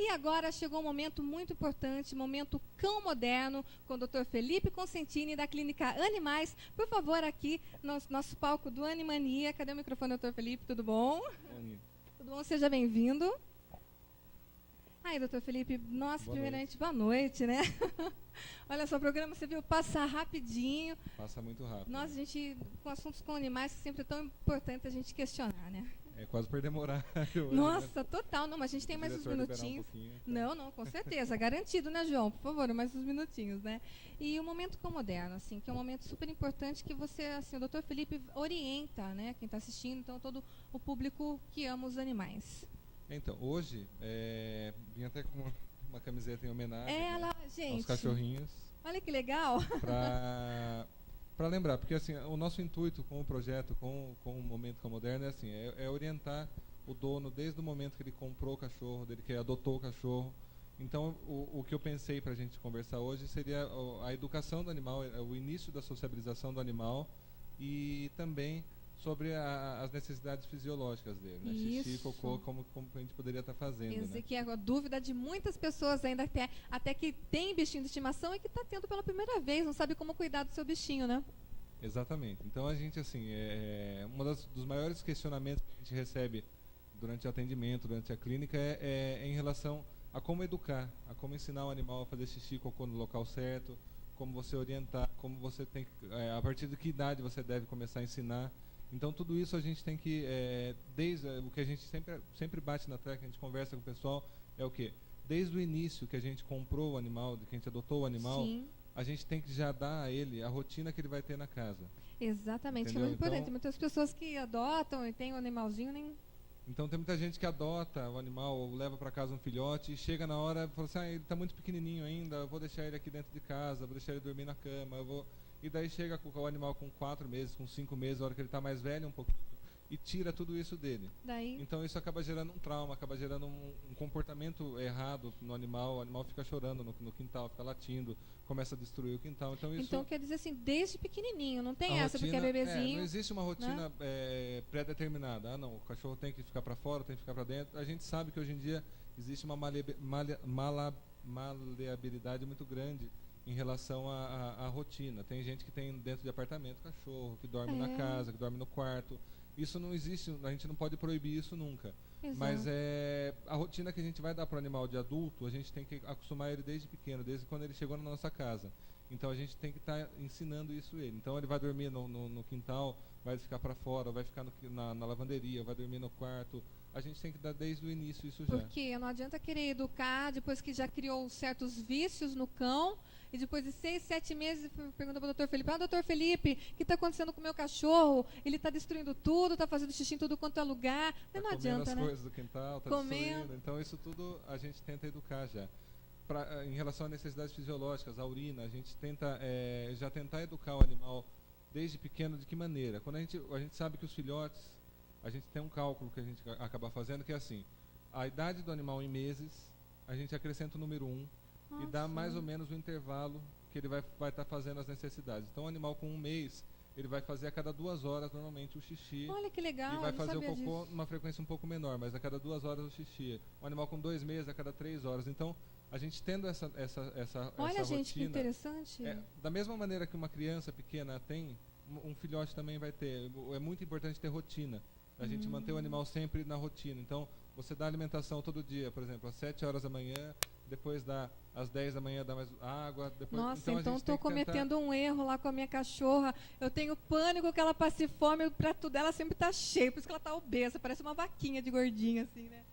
E agora chegou um momento muito importante, momento cão moderno, com o Dr. Felipe Consentini, da Clínica Animais. Por favor, aqui no nosso palco do Animania. Cadê o microfone, Dr. Felipe? Tudo bom? Tudo bom? Seja bem-vindo. Aí, doutor Felipe, nossa, primeiramente, boa noite, né? Olha só, o programa, você viu, passa rapidinho. Passa muito rápido. Nossa, a gente, com assuntos com animais, sempre é tão importante a gente questionar, né? É quase perder morar. Nossa, total. Não, mas a gente tem mais uns minutinhos. Não, com certeza. Garantido, né, João? Por favor, mais uns minutinhos, né? E o momento cão moderno, assim, que é um momento super importante que você, assim, o doutor Felipe orienta, né, quem está assistindo, então, todo o público que ama os animais. Então, hoje, vim até com uma camiseta em homenagem gente, aos cachorrinhos. Olha que legal. Para lembrar, porque assim, o nosso intuito com o projeto, com o Momento Cão Moderno, é assim, é orientar o dono desde o momento que ele comprou o cachorro, dele que ele adotou o cachorro. Então, o que eu pensei para a gente conversar hoje seria a educação do animal, o início da sociabilização do animal e também sobre as necessidades fisiológicas dele, né? Xixi, cocô, como a gente poderia estar fazendo. Esse né? que é a dúvida de muitas pessoas ainda, até que tem bichinho de estimação e que está tendo pela primeira vez, não sabe como cuidar do seu bichinho, né? Exatamente. Então a gente, assim, dos maiores questionamentos que a gente recebe durante o atendimento, durante a clínica, é em relação a como educar, a como ensinar o animal a fazer xixi e cocô no local certo, como você orientar, como você tem a partir de que idade você deve começar a ensinar. Então tudo isso a gente tem que, desde o que a gente sempre bate na tecla, a gente conversa com o pessoal, é o quê? Desde o início que a gente comprou o animal, de que a gente adotou o animal, Sim. A gente tem que já dar a ele a rotina que ele vai ter na casa. Exatamente, entendeu? é muito importante. Então, Muitas pessoas que adotam e têm um animalzinho nem... Então tem muita gente que adota o animal ou leva para casa um filhote e chega na hora e fala assim, ele está muito pequenininho ainda, eu vou deixar ele aqui dentro de casa, vou deixar ele dormir na cama, E daí chega com o animal com 4 meses, com 5 meses, a hora que ele está mais velho um pouquinho, e tira tudo isso dele. Então isso acaba gerando um trauma, acaba gerando um comportamento errado no animal, o animal fica chorando no quintal, fica latindo, começa a destruir o quintal. Então quer dizer assim, desde pequenininho, não tem essa porque é bebezinho. Não existe uma rotina, né? Pré-determinada. Não, o cachorro tem que ficar para fora, tem que ficar para dentro. A gente sabe que hoje em dia existe uma maleabilidade muito grande em relação à rotina. Tem gente que tem dentro de apartamento cachorro, que dorme na casa, que dorme no quarto. Isso não existe, a gente não pode proibir isso nunca. Exato. Mas a rotina que a gente vai dar para o animal de adulto, a gente tem que acostumar ele desde pequeno, desde quando ele chegou na nossa casa. Então a gente tem que estar ensinando isso a ele. Então ele vai dormir no quintal, vai ficar para fora, vai ficar na lavanderia, vai dormir no quarto. A gente tem que dar desde o início isso já. Porque não adianta querer educar depois que já criou certos vícios no cão e depois de 6, 7 meses pergunta para o doutor Felipe, doutor Felipe, o que está acontecendo com o meu cachorro? Ele está destruindo tudo, está fazendo xixi em tudo quanto é lugar. Tá não adianta, as né? coisas do quintal, está destruindo. Então isso tudo a gente tenta educar já. Em relação a necessidades fisiológicas, a urina, a gente tenta já tentar educar o animal desde pequeno. De que maneira? Quando a gente sabe que os filhotes, a gente tem um cálculo que a gente acaba fazendo, que é assim, a idade do animal em meses, a gente acrescenta o número 1 e dá mais ou menos o intervalo que ele vai estar fazendo as necessidades. Então o animal com 1 mês, ele vai fazer a cada 2 horas normalmente o xixi. Olha que legal, e vai fazer o disso. cocô numa frequência um pouco menor, mas a cada 2 horas o xixi. O animal com 2 meses, a cada 3 horas. Então a gente tendo essa Olha, essa gente, que rotina, interessante. Da mesma maneira que uma criança pequena tem, um filhote também vai ter. É muito importante ter rotina. A gente manter o animal sempre na rotina. Então, você dá alimentação todo dia, por exemplo, às 7 horas da manhã, depois às 10 da manhã dá mais água. Depois, Nossa, então estou cometendo um erro lá com a minha cachorra. Eu tenho pânico que ela passe fome, o prato dela sempre está cheio, por isso que ela está obesa, parece uma vaquinha de gordinha, assim, né?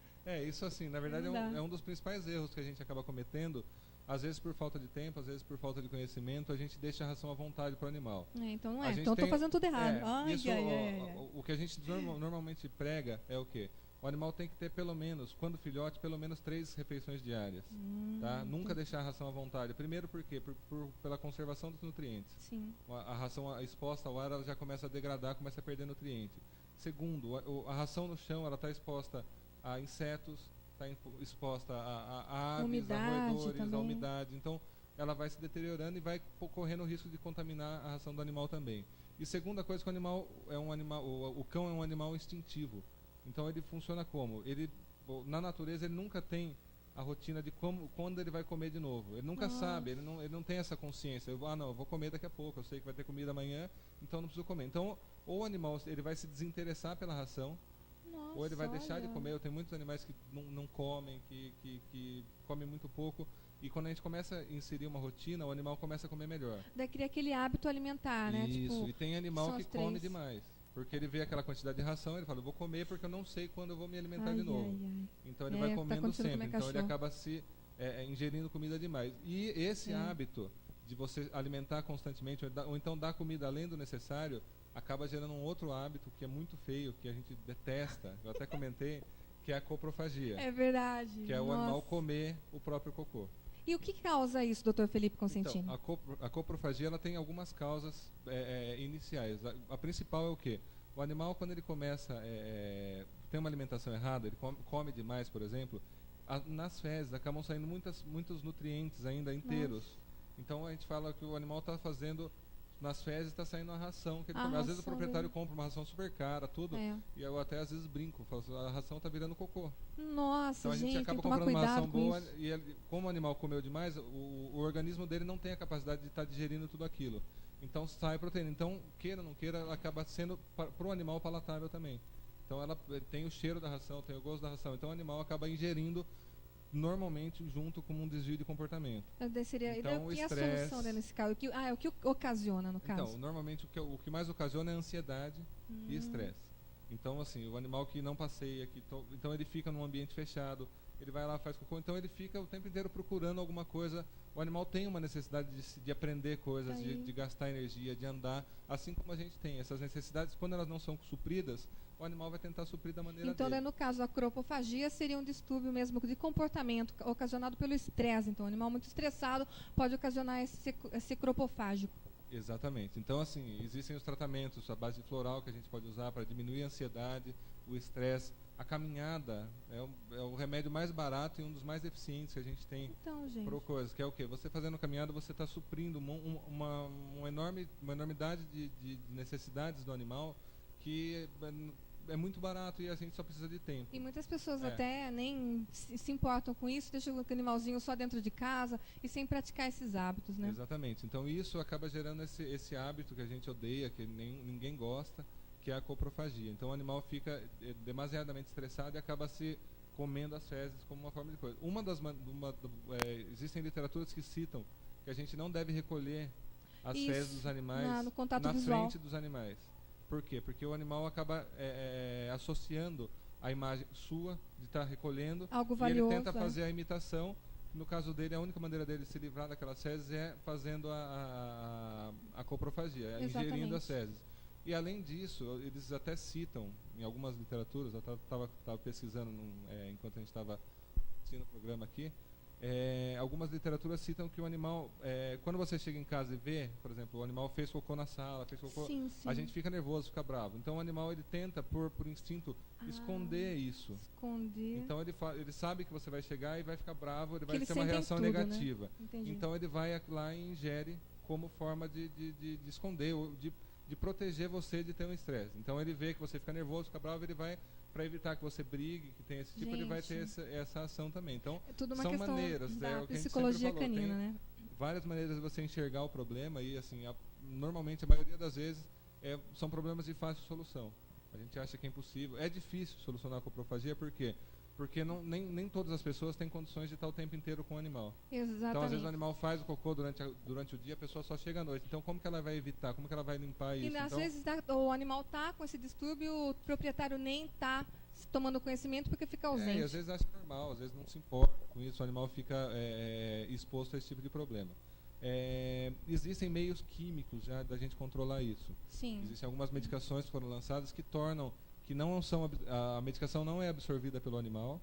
Isso assim, na verdade é um dos principais erros que a gente acaba cometendo. Às vezes por falta de tempo, às vezes por falta de conhecimento, a gente deixa a ração à vontade para o animal. Então não é, então estou fazendo tudo errado. O que a gente normalmente prega é o quê? O animal tem que ter pelo menos, quando filhote, pelo menos 3 refeições diárias. Tá? Nunca deixar a ração à vontade. Primeiro por quê? Pela conservação dos nutrientes. Sim. A ração exposta ao ar, ela já começa a degradar, começa a perder nutriente. Segundo, a ração no chão, ela está exposta a insetos, está exposta a aves, a roedores, a umidade. Então, ela vai se deteriorando e vai correndo o risco de contaminar a ração do animal também. E segunda coisa, que o cão é um animal instintivo. Então, ele funciona como? Na natureza, ele nunca tem a rotina de quando ele vai comer de novo. Ele nunca sabe, ele não tem essa consciência. Eu vou comer daqui a pouco, eu sei que vai ter comida amanhã, então não preciso comer. Então, ou o animal ele vai se desinteressar pela ração, Nossa, ou ele vai deixar de olha. comer. Eu tenho muitos animais que não comem, que comem muito pouco. E quando a gente começa a inserir uma rotina, o animal começa a comer melhor. Daí cria aquele hábito alimentar, né? Isso, Tipo, e tem animal são que as come três. demais. Porque ele vê aquela quantidade de ração, ele fala, eu vou comer porque eu não sei quando eu vou me alimentar Ai, de novo. ai, ai. Então ele É, vai tá comendo acontecendo com sempre. meu Então ele cachorro. acaba se ingerindo comida demais. E esse É. hábito de você alimentar constantemente, ou então dar comida além do necessário, acaba gerando um outro hábito que é muito feio, que a gente detesta, eu até comentei, que é a coprofagia. É verdade. Que é o Nossa. animal comer o próprio cocô. E o que causa isso, doutor Felipe Consentini? Então, a coprofagia ela tem algumas causas iniciais. A principal é o quê? O animal, quando ele começa tem uma alimentação errada, ele come demais, por exemplo, nas fezes acabam saindo muitos nutrientes ainda inteiros. Então a gente fala que o animal está fazendo, nas fezes está saindo a ração que ele come. Às vezes o proprietário compra uma ração super cara, tudo, e eu até às vezes brinco, falo assim, a ração está virando cocô. Nossa, Então a gente gente, acaba tem que tomar comprando uma cuidado ração com boa isso. e como o animal comeu demais, o organismo dele não tem a capacidade de estar digerindo tudo aquilo. Então sai proteína. Então, queira ou não queira, ela acaba sendo para o animal palatável também. Então ela tem o cheiro da ração, tem o gosto da ração. Então o animal acaba ingerindo normalmente junto com um desvio de comportamento. Seria, Então, o o que é a estresse- solução né, nesse caso? O que ocasiona, no caso? Então, normalmente o que mais ocasiona é ansiedade e estresse. Então, assim, o animal que não passeia, então ele fica num ambiente fechado, ele vai lá, faz cocô, então ele fica o tempo inteiro procurando alguma coisa. O animal tem uma necessidade de aprender coisas, de gastar energia, de andar, assim como a gente tem. Essas necessidades, quando elas não são supridas, o animal vai tentar suprir da maneira Então, dele. no caso, a cropofagia seria um distúrbio mesmo de comportamento ocasionado pelo estresse. Então, o animal muito estressado pode ocasionar esse cropofágico. Exatamente. Então, assim, existem os tratamentos, a base floral que a gente pode usar para diminuir a ansiedade, o estresse. A caminhada é o remédio mais barato e um dos mais eficientes que a gente tem Então, gente. para coisas, que é o quê? Você fazendo caminhada, você está suprindo uma enormidade de necessidades do animal que é muito barato e a gente só precisa de tempo. E muitas pessoas até nem se importam com isso, deixam o animalzinho só dentro de casa e sem praticar esses hábitos, né? Exatamente. Então isso acaba gerando esse hábito que a gente odeia, que ninguém gosta, que é a coprofagia. Então o animal fica demasiadamente estressado e acaba se comendo as fezes como uma forma de coisa. Existem literaturas que citam que a gente não deve recolher as Isso, fezes dos animais no contato na visual. frente dos animais. Por quê? Porque o animal acaba associando a imagem sua de estar recolhendo Algo e valioso, ele tenta fazer a imitação. No caso dele, a única maneira dele se livrar daquelas fezes é fazendo a coprofagia, ingerindo as fezes. E além disso, eles até citam, em algumas literaturas, eu estava pesquisando enquanto a gente estava assistindo o programa aqui, algumas literaturas citam que o animal, quando você chega em casa e vê, por exemplo, o animal fez cocô na sala, fez cocô, Sim. a gente fica nervoso, fica bravo. Então o animal ele tenta, por instinto, esconder isso. Esconder. Então ele sabe que você vai chegar e vai ficar bravo, ele vai eles ter uma sentem reação tudo, negativa. Né? Entendi. Então ele vai lá e ingere como forma de esconder, ou de proteger você de ter um estresse. Então ele vê que você fica nervoso, fica bravo, ele vai, para evitar que você brigue, que tenha esse tipo, ele vai ter essa ação também. Então é tudo uma são questão maneiras, da o que a gente psicologia sempre falou, canina, tem né? várias maneiras de você enxergar o problema e assim, normalmente a maioria das vezes são problemas de fácil solução. A gente acha que é impossível, é difícil solucionar a coprofagia, por quê? Porque nem todas as pessoas têm condições de estar o tempo inteiro com o animal. Exatamente. Então, às vezes, o animal faz o cocô durante o dia, a pessoa só chega à noite. Então, como que ela vai evitar? Como que ela vai limpar isso? E às vezes o animal está com esse distúrbio, o proprietário nem está tomando conhecimento porque fica ausente. E às vezes acha normal, às vezes não se importa com isso, o animal fica exposto a esse tipo de problema. Existem meios químicos já da gente controlar isso. Sim. Existem algumas medicações que foram lançadas que tornam que não são a medicação não é absorvida pelo animal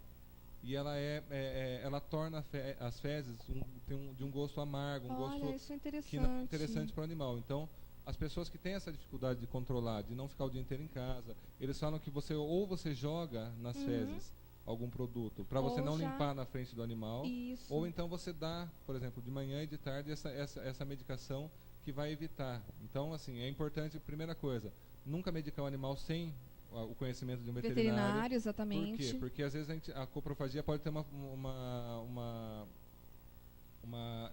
e ela torna as fezes de um gosto amargo, gosto isso é interessante. que não é interessante para o animal. Então, as pessoas que têm essa dificuldade de controlar, de não ficar o dia inteiro em casa, eles falam que você joga nas fezes algum produto para você não limpar na frente do animal, ou então você dá, por exemplo, de manhã e de tarde essa medicação que vai evitar. Então, assim, é importante, primeira coisa, nunca medicar o animal sem o conhecimento de um veterinário. Exatamente. Por quê? Porque às vezes a coprofagia pode ter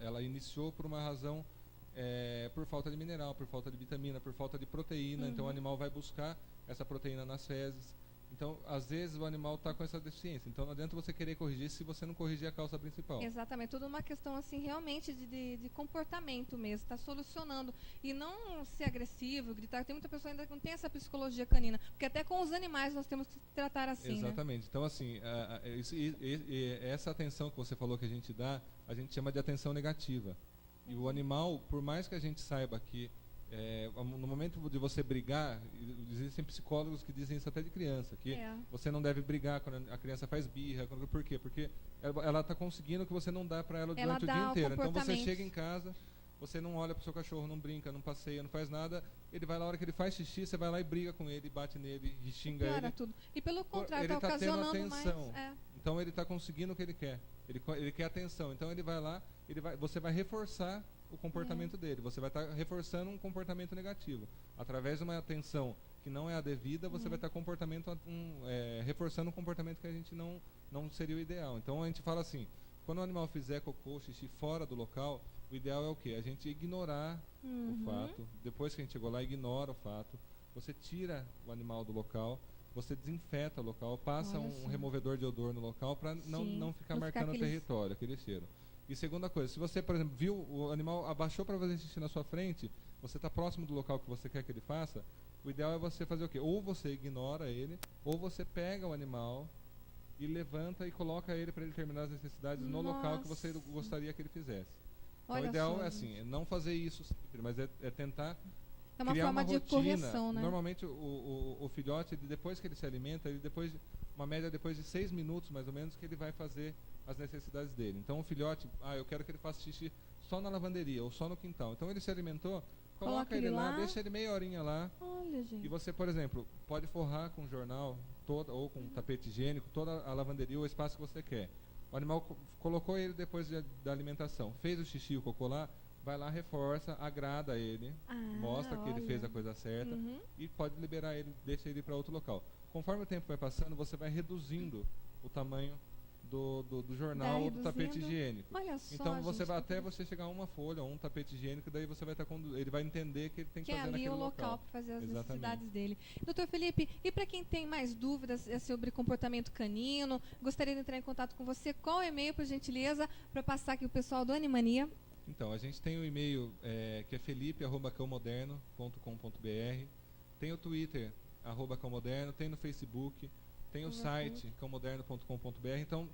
ela iniciou por uma razão por falta de mineral, por falta de vitamina, por falta de proteína. Então o animal vai buscar essa proteína nas fezes. Então, às vezes, o animal está com essa deficiência. Então, não adianta você querer corrigir se você não corrigir a causa principal. Exatamente. Tudo uma questão, assim, realmente de comportamento mesmo. Está solucionando. E não ser agressivo, gritar. Tem muita pessoa ainda que não tem essa psicologia canina. Porque até com os animais nós temos que tratar assim, Exatamente. Né? Então, assim, essa atenção que você falou que a gente dá, a gente chama de atenção negativa. E o animal, por mais que a gente saiba que no momento de você brigar, existem psicólogos que dizem isso até de criança, que você não deve brigar quando a criança faz birra. Por quê? Porque ela está conseguindo o que você não dá para ela durante o dia inteiro. Então você chega em casa, você não olha para o seu cachorro, não brinca, não passeia, não faz nada, ele vai lá, a hora que ele faz xixi, você vai lá e briga com ele, bate nele, e xinga ele. Tudo. E pelo contrário, ele está ocasionando tendo atenção. mais... Então ele está conseguindo o que ele quer. Ele quer atenção. Então ele vai lá, você vai reforçar o comportamento dele. Você vai estar reforçando um comportamento negativo. Através de uma atenção que não é a devida, você vai estar reforçando um comportamento que a gente não seria o ideal. Então a gente fala assim, quando o animal fizer cocô, xixi fora do local, o ideal é o quê? A gente ignorar o fato. Depois que a gente chegou lá, ignora o fato. Você tira o animal do local, você desinfeta o local, passa um removedor de odor no local para não ficar marcando o território, aquele cheiro. E segunda coisa, se você, por exemplo, viu o animal abaixou para fazer xixi na sua frente, você está próximo do local que você quer que ele faça, o ideal é você fazer o quê? Ou você ignora ele, ou você pega o animal e levanta e coloca ele para ele terminar as necessidades no local que você gostaria que ele fizesse. Então, o ideal é assim, é não fazer isso sempre, mas é tentar criar uma rotina. Correção, né? Normalmente o filhote, depois que ele se alimenta, uma média depois de 6 minutos mais ou menos que ele vai fazer as necessidades dele. Então o filhote, eu quero que ele faça xixi só na lavanderia ou só no quintal. Então ele se alimentou, coloca ele lá, deixa ele meia horinha lá. Olha, gente. E você, por exemplo, pode forrar com jornal ou com tapete higiênico toda a lavanderia ou o espaço que você quer. O animal colocou ele depois da alimentação, fez o xixi, o cocô lá, vai lá, reforça, agrada ele, mostra que ele fez a coisa certa e pode liberar ele, deixa ele para outro local. Conforme o tempo vai passando, você vai reduzindo o tamanho do jornal ou do tapete higiênico. Olha só, então você vai até você chegar a uma folha ou um tapete higiênico, daí você vai estar ele vai entender que ele tem que fazer naquele local. Que é ali o local para fazer as necessidades dele. Doutor Felipe, e para quem tem mais dúvidas sobre comportamento canino, gostaria de entrar em contato com você, qual o e-mail, por gentileza, para passar aqui o pessoal do Animania? Então, a gente tem o e-mail que é felipe@cãomoderno.com.br, tem o Twitter, @cãomoderno, tem no Facebook, tem o site cãomoderno.com.br. Então,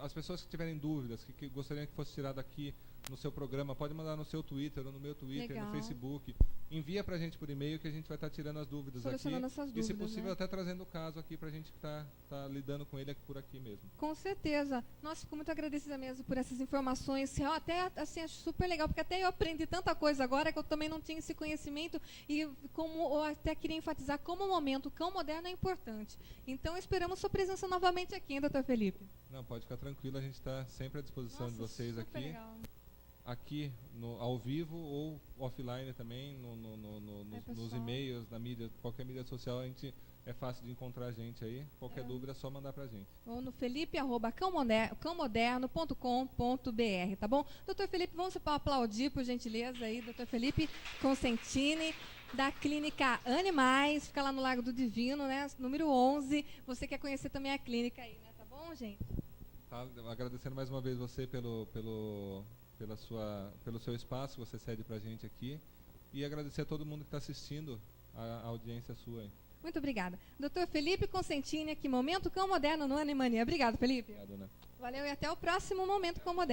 as pessoas que tiverem dúvidas, que gostariam que fosse tirado aqui no seu programa, pode mandar no seu Twitter ou no meu Twitter, no Facebook. Envia pra gente por e-mail que a gente vai estar tirando as dúvidas aqui. Essas dúvidas, e, se possível, até trazendo o caso aqui pra gente que tá lidando com ele por aqui mesmo. Com certeza. Nossa, fico muito agradecida mesmo por essas informações. Eu até, assim, acho super legal, porque até eu aprendi tanta coisa agora que eu também não tinha esse conhecimento e eu até queria enfatizar como o momento cão moderno é importante. Então, esperamos sua presença novamente aqui, hein, doutor Felipe? Não, pode ficar tranquilo, a gente está sempre à disposição de vocês aqui. Legal. Aqui ao vivo ou offline também, nos e-mails, na mídia, qualquer mídia social, é fácil de encontrar a gente aí. Qualquer dúvida é só mandar pra gente. Ou no felipe@cãomoderno.com.br, tá bom? Doutor Felipe, vamos aplaudir, por gentileza, aí, doutor Felipe Consentini, da Clínica Animais, fica lá no Largo do Divino, né? Número 11. Você quer conhecer também a clínica aí, né? Tá bom, gente? Tá, agradecendo mais uma vez você pelo seu espaço que você cede pra gente aqui e agradecer a todo mundo que está assistindo a audiência sua aí. Muito obrigada. Doutor Felipe Consentini, aqui, Momento Cão Moderno no Animania. Obrigado, Felipe. Obrigado, né? Valeu e até o próximo Momento Cão Moderno.